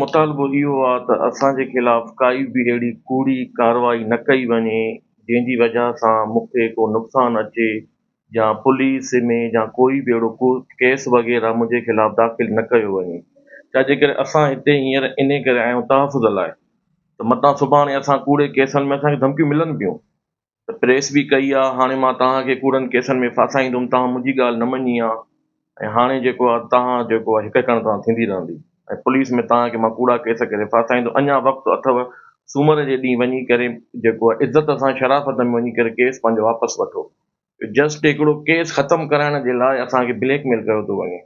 मुतालबो इहो आहे त असांजे ख़िलाफ़ काई बि अहिड़ी कूड़ी कारवाई न कई वञे जंहिंजी वजह सां मूंखे को नुक़सानु अचे या पुलिस में या कोई बि अहिड़ो को केस वग़ैरह मुंहिंजे ख़िलाफ़ दाख़िल न कयो वञे। छाजे करे असां हिते हींअर इन करे आहियूं तहफ़ुज़ लाइ, त मतां सुभाणे असां कूड़े केसनि में असांखे धमकियूं मिलनि पियूं त प्रेस बि कई आहे, हाणे मां तव्हांखे कूड़नि केसनि में फासाईंदुमि, तव्हां मुंहिंजी ॻाल्हि न मञी आहे ऐं हाणे जेको आहे तव्हां जेको आहे हिक कण तव्हां थींदी रहंदी ऐं पुलिस में तव्हांखे मां कूड़ा केस करे फासाईंदो। अञा वक़्तु अथव, सूमर जे ॾींहुं वञी करे जेको आहे इज़त सां शराफ़त में वञी करे केस पंहिंजो वापसि वठो। जस्ट हिकिड़ो केस ख़तमु कराइण जे लाइ असांखे ब्लैकमेल कयो थो वञे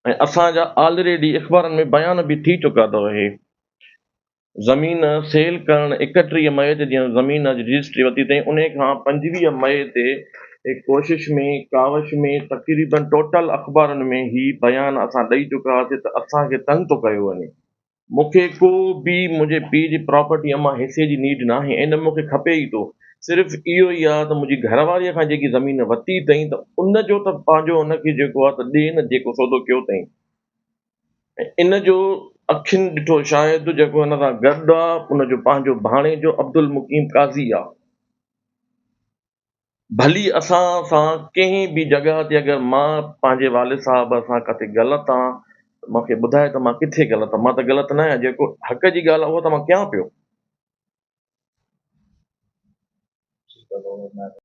ऐं असांजा ऑलरेडी अख़बारनि में बयान बि थी चुका अथव। हे ज़मीन सेल करणु 31 मई ते जीअं ज़मीन जी रजिस्ट्री वरिती अथई, उन खां 25 मई ते एक कोशिश में कावश में तक़रीबन टोटल अख़बारनि में ही बयान असां ॾेई चुका हुआसीं त असांखे तंग थो कयो वञे। मूंखे को बि मुंहिंजे पीउ जी प्रॉपर्टीअ मां हिसे जी नीड न आहे, इन मूंखे खपे ई थो। सिर्फ़ु इहो ई आहे त मुंहिंजी घरवारीअ खां जेकी ज़मीन वरिती अथई त उन जो त पंहिंजो हुनखे जेको आहे त ॾे न जेको सौदो कयो अथई, ऐं इन जो अखियुनि ॾिठो शायदि जेको हिन सां गॾु आहे उनजो पंहिंजो भाणे जो अब्दुल मुकीम काज़ी आहे। भली असां सां कंहिं बि जॻह ते अगरि मां पंहिंजे वालिद साहिब सां किथे ग़लति आहियां त मूंखे ॿुधाए त मां किथे ग़लति आहियां। मां त ग़लति न आहियां, जेको हक़ जी ॻाल्हि आहे उहा त मां कयां पियो।